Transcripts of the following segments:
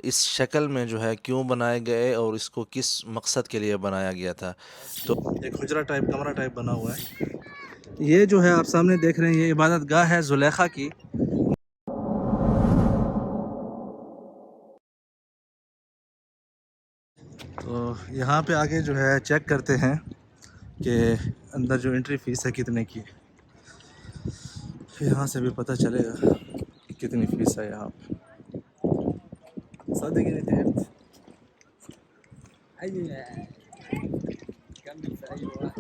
اس شکل میں جو ہے کیوں بنائے گئے اور اس کو کس مقصد کے لیے بنایا گیا تھا۔ تو ایک حجرہ ٹائپ کمرہ ٹائپ بنا ہوا ہے، یہ جو ہے آپ سامنے دیکھ رہے ہیں یہ عبادت گاہ ہے زلیخا کی۔ تو یہاں پہ آگے جو ہے چیک کرتے ہیں کہ اندر جو انٹری فیس ہے کتنے کی ہے، یہاں سے بھی پتہ چلے گا کہ کتنی فیس ہے یہاں پہ۔ صدقني تعبت. كمل في اي وقت.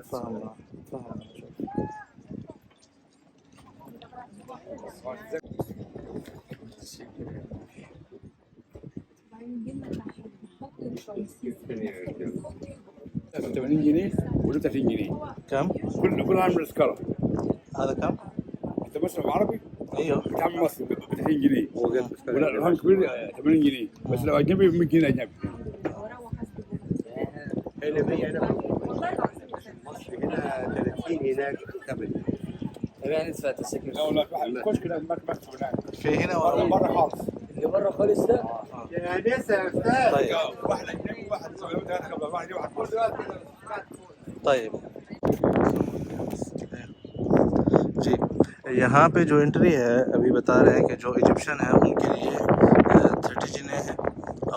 فاهم فاهم. $80 ولا 30 جنيه؟ كم؟ كل عام مسكرة. هذا كم؟ انت مسلم عربي؟ ايوه بتعمل مصري ب 30 جنيه. هو قال ولا الرهان كبير 80 جنيه بس لو اجنبي ب 100 جنيه اجنبي. هنا 100 هنا مصري هنا 30 هناك 8. يعني ندفع تسكير. لا والله الكشك ده مكتب هناك. في هنا ولا بره خالص؟ اللي بره خالص ده؟ يا لسه يا استاذ. طيب واحد اجنبي وواحد واحد واحد. طيب جی، یہاں پہ جو انٹری ہے ابھی بتا رہے ہیں کہ جو ایجپشن ہیں ان کے لیے 30 جنیں ہیں،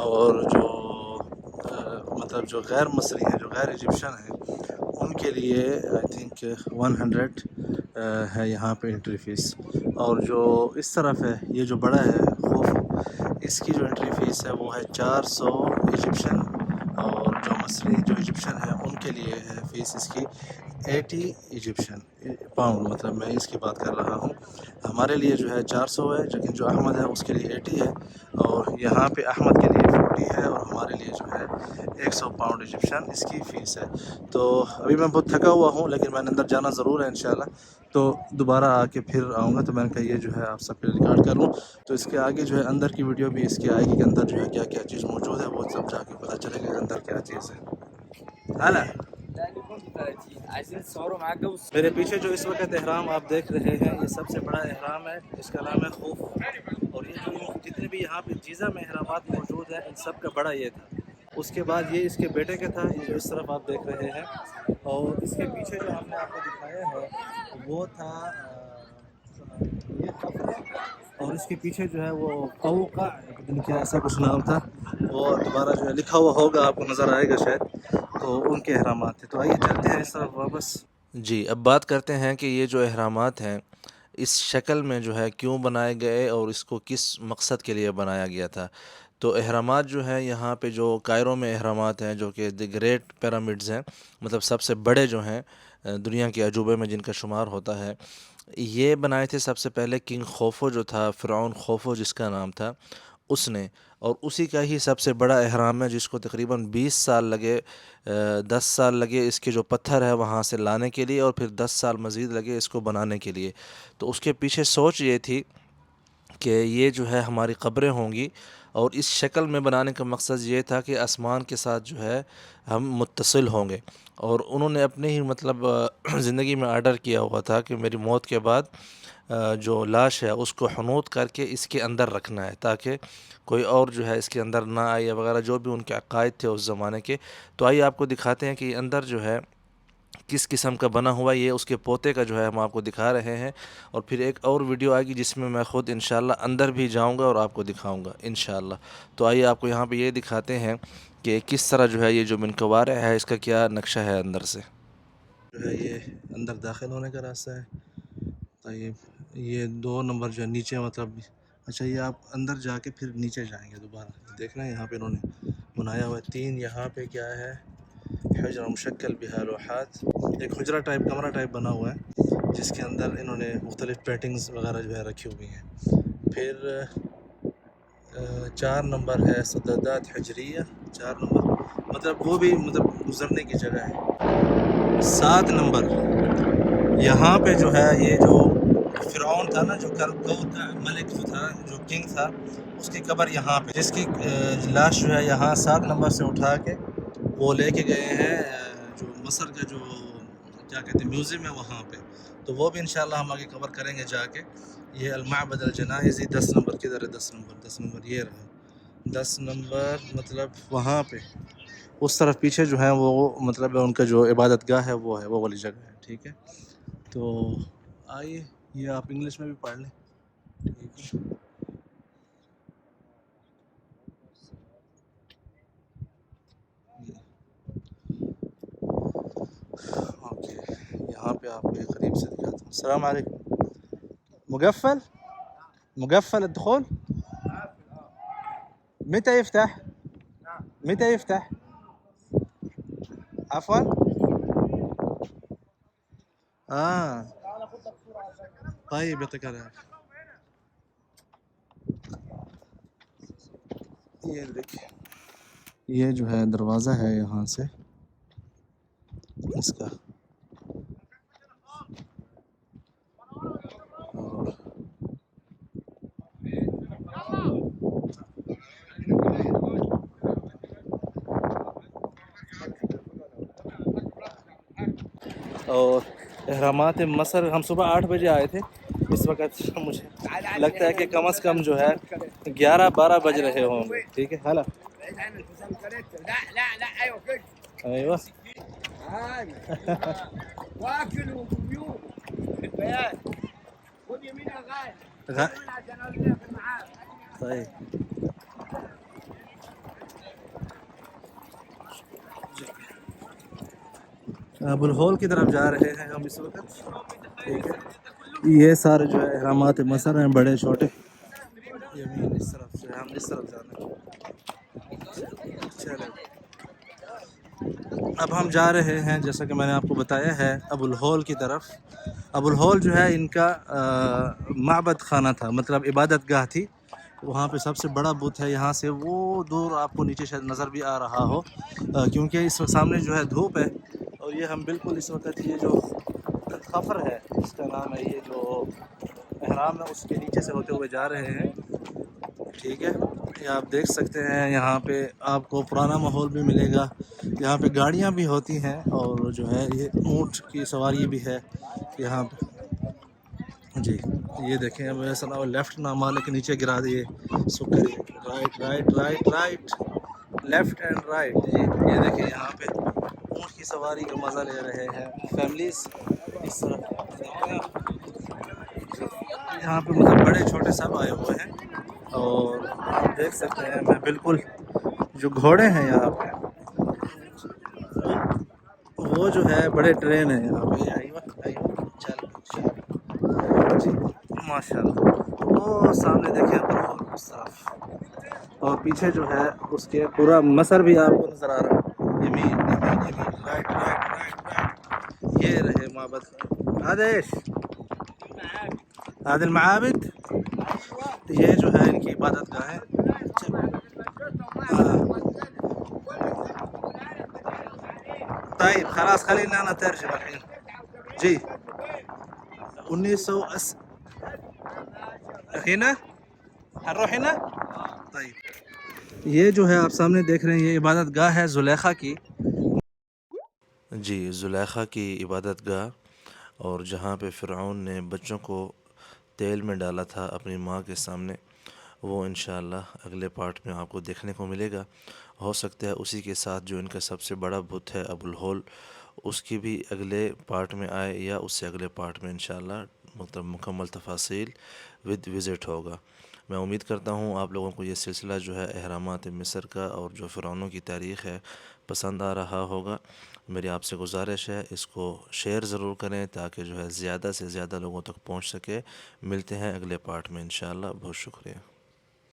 اور جو مطلب جو غیر مصری ہیں جو غیر ایجپشن ہیں ان کے لیے آئی تھنک 100 ہے یہاں پہ انٹری فیس۔ اور جو اس طرف ہے یہ جو بڑا ہے خوف، اس کی جو انٹری فیس ہے وہ ہے 400 ایجپشن، اور جو مصری جو ایجپشن ہیں ان کے لیے ہے فیس اس کی 80 ایجپشن پاؤنڈ، مطلب میں اس کی بات کر رہا ہوں۔ ہمارے لیے جو ہے 400 ہے، لیکن جو احمد ہے اس کے لیے 80 ہے، اور یہاں پہ احمد کے لیے 40 ہے، اور ہمارے لیے جو ہے 100 پاؤنڈ ایجپشن اس کی فیس ہے۔ تو ابھی میں بہت تھکا ہوا ہوں، لیکن میں نے اندر جانا ضرور ہے انشاءاللہ، تو دوبارہ آ کے پھر آؤں گا، تو میں نے کہا یہ جو ہے آپ سب کے ریکارڈ کر لوں۔ تو اس کے آگے جو ہے اندر کی ویڈیو بھی اس کی آئے گی کہ اندر جو ہے کیا کیا چیز موجود ہے، وہ سب جا کے پتہ چلے گا اندر کیا چیز ہے۔ حالا میرے پیچھے جو اس وقت احرام آپ دیکھ رہے ہیں یہ سب سے بڑا احرام ہے، اس کا نام ہے خوف، اور یہ جو جتنے بھی یہاں پہ جیزہ میں احرامات موجود ہیں ان سب کا بڑا یہ تھا۔ اس کے بعد یہ اس کے بیٹے کا تھا، یہ جو اس طرف آپ دیکھ رہے ہیں، اور اس کے پیچھے جو ہم نے آپ کو دکھایا ہے وہ تھا یہ قبر ہے، اور اس کے پیچھے جو ہے وہ قوقع پتہ نہیں کیا ایسا کچھ نام تھا، وہ دوبارہ جو ہے لکھا ہوا ہوگا آپ کو نظر آئے گا شاید، تو ان کے احرامات تھے۔ تو آئیے چلتے ہیں اس طرف واپس۔ جی، اب بات کرتے ہیں کہ یہ جو احرامات ہیں اس شکل میں جو ہے کیوں بنائے گئے اور اس کو کس مقصد کے لیے بنایا گیا تھا۔ تو احرامات جو ہے یہاں پہ جو کائرو میں احرامات ہیں جو کہ دی گریٹ پیرامڈز ہیں، مطلب سب سے بڑے جو ہیں دنیا کے عجوبے میں جن کا شمار ہوتا ہے، یہ بنائے تھے سب سے پہلے کنگ خوفو جو تھا، فرعون خوفو جس کا نام تھا اس نے، اور اسی کا ہی سب سے بڑا احرام ہے جس کو تقریباً 20 سال لگے، 10 سال لگے اس کے جو پتھر ہے وہاں سے لانے کے لیے، اور پھر 10 سال مزید لگے اس کو بنانے کے لیے۔ تو اس کے پیچھے سوچ یہ تھی کہ یہ جو ہے ہماری قبریں ہوں گی، اور اس شکل میں بنانے کا مقصد یہ تھا کہ آسمان کے ساتھ جو ہے ہم متصل ہوں گے، اور انہوں نے اپنے ہی مطلب زندگی میں آرڈر کیا ہوا تھا کہ میری موت کے بعد جو لاش ہے اس کو حنوط کر کے اس کے اندر رکھنا ہے تاکہ کوئی اور جو ہے اس کے اندر نہ آئے وغیرہ، جو بھی ان کے عقائد تھے اس زمانے کے۔ تو آئیے آپ کو دکھاتے ہیں کہ یہ اندر جو ہے کس قسم کا بنا ہوا، یہ اس کے پوتے کا جو ہے ہم آپ کو دکھا رہے ہیں، اور پھر ایک اور ویڈیو آئے گی جس میں میں خود انشاءاللہ اندر بھی جاؤں گا اور آپ کو دکھاؤں گا انشاءاللہ۔ تو آئیے آپ کو یہاں پہ یہ دکھاتے ہیں کہ کس طرح جو ہے یہ جو منقوار ہے اس کا کیا نقشہ ہے اندر سے۔ جو ہے یہ اندر داخل ہونے کا راستہ ہے۔ طيب یہ 2 نمبر جو ہے نیچے مطلب، اچھا یہ آپ اندر جا کے پھر نیچے جائیں گے دوبارہ، دیکھنا یہاں پہ انہوں نے بنایا ہوا ہے 3 یہاں پہ کیا ہے حجرہ مشکل بها لوحات، ایک حجرہ ٹائپ کمرہ ٹائپ بنا ہوا ہے جس کے اندر انہوں نے مختلف پینٹنگز وغیرہ جو ہے رکھی ہوئی ہیں۔ پھر 4 نمبر ہے سدادات حجریہ، 4 نمبر مطلب وہ بھی مطلب گزرنے کی جگہ ہے۔ 7 نمبر یہاں پہ جو ہے یہ جو فرعون تھا نا، جو کا ملک جو تھا، جو کنگ تھا، اس کی قبر یہاں پہ، جس کی لاش جو ہے یہاں 7 نمبر سے اٹھا کے وہ لے کے گئے ہیں جو مصر کا جو کیا کہتے ہیں میوزیم ہے وہاں پہ، تو وہ بھی انشاءاللہ ہم آگے کور کریں گے جا کے. یہ المعبد الجنائزی 10 نمبر کدھر ہے؟ 10 نمبر یہ رہا 10 نمبر، مطلب وہاں پہ اس طرف پیچھے جو ہے وہ مطلب ان کا جو عبادت گاہ ہے وہ ہے، وہ والی جگہ ہے. ٹھیک ہے، تو آئیے یہ آپ انگلش میں بھی پڑھ لیں. ٹھیک ہے. اوکے، یہاں پہ آپ کو یہ قریب سے دکھاتا ہوں. السلام علیکم. مقفل مقفل الدخول. متى يفتح؟ متى يفتح؟ عفوا. طيب يعطيك العافية. یہ دیکھیں، یہ جو ہے دروازہ ہے یہاں سے اس کا، اور احرامات مصر ہم صبح 8 بجے آئے تھے. اس وقت مجھے لگتا ہے کہ کم از کم جو ہے 11-12 بج رہے ہوں گے. ٹھیک ہے. حالا ايوه واكل وبيوت البيات خد يمين يا غالي عشان اقول معاك. طيب ابو الہول کی طرف جا رہے ہیں ہم اس وقت. ٹھیک ہے، یہ سارے جو ہے احرامات مصر ہیں، بڑے چھوٹے. یمین اس طرف سے ہم اس طرف جانا ہے. چلیں اب ہم جا رہے ہیں جیسا کہ میں نے آپ کو بتایا ہے ابو الہول کی طرف. ابو الہول جو ہے ان کا معبد خانہ تھا، مطلب عبادت گاہ تھی. وہاں پہ سب سے بڑا بت ہے. یہاں سے وہ دور آپ کو نیچے شاید نظر بھی آ رہا ہو، کیونکہ اس سامنے جو ہے دھوپ ہے. اور یہ ہم بالکل اس وقت یہ جو خفر ہے اس کا نام ہے، یہ جو احرام ہے اس کے نیچے سے ہوتے ہوئے جا رہے ہیں. ٹھیک ہے، یہ آپ دیکھ سکتے ہیں. یہاں پہ آپ کو پرانا ماحول بھی ملے گا. یہاں پہ گاڑیاں بھی ہوتی ہیں اور جو ہے یہ اونٹ کی سواری بھی ہے یہاں پہ. جی یہ دیکھیں، اب ایسا نہ ہو لیفٹ نہ مالے کے نیچے گرا دیے. سکری right right right right left and right. جی یہ دیکھیں یہاں پہ اونٹ کی سواری کا مزہ لے رہے ہیں فیملیز. اس طرح یہاں پہ مطلب بڑے چھوٹے سب آئے ہوئے ہیں. اور آپ دیکھ سکتے ہیں میں بالکل جو گھوڑے ہیں یہاں پہ وہ جو ہے بڑے ٹرین ہیں یہاں پہ. چل جی ماشاء اللہ. وہ سامنے دیکھیں ابو اس طرف، اور پیچھے جو ہے اس کے پورا مصر بھی آپ کو نظر آ رہا ہے. یمین یمین یمین رائٹ رائٹ رائٹ رائٹ. یہ رہے معبد. آدیش عادل المعابد. یہ جو ہے ان کی عبادت گاہ ہے. طيب خلاص خلينا انا ترجم الحين. جی 1980 هنا هنروح هنا. طيب یہ جو ہے آپ سامنے دیکھ رہے ہیں یہ عبادت گاہ ہے زلیخا کی. جی زلیخا کی عبادت گاہ، اور جہاں پہ فرعون نے بچوں کو تیل میں ڈالا تھا اپنی ماں کے سامنے، وہ انشاءاللہ اگلے پارٹ میں آپ کو دیکھنے کو ملے گا. ہو سکتا ہے اسی کے ساتھ جو ان کا سب سے بڑا بت ہے ابو الہول، اس کی بھی اگلے پارٹ میں آئے یا اس سے اگلے پارٹ میں انشاءاللہ مطلب مکمل تفاصیل ود وزٹ ہوگا. میں امید کرتا ہوں آپ لوگوں کو یہ سلسلہ جو ہے احرامات مصر کا اور جو فرعونوں کی تاریخ ہے پسند آ رہا ہوگا. میری آپ سے گزارش ہے اس کو شیئر ضرور کریں تاکہ جو ہے زیادہ سے زیادہ لوگوں تک پہنچ سکے. ملتے ہیں اگلے پارٹ میں انشاءاللہ. بہت شکریہ.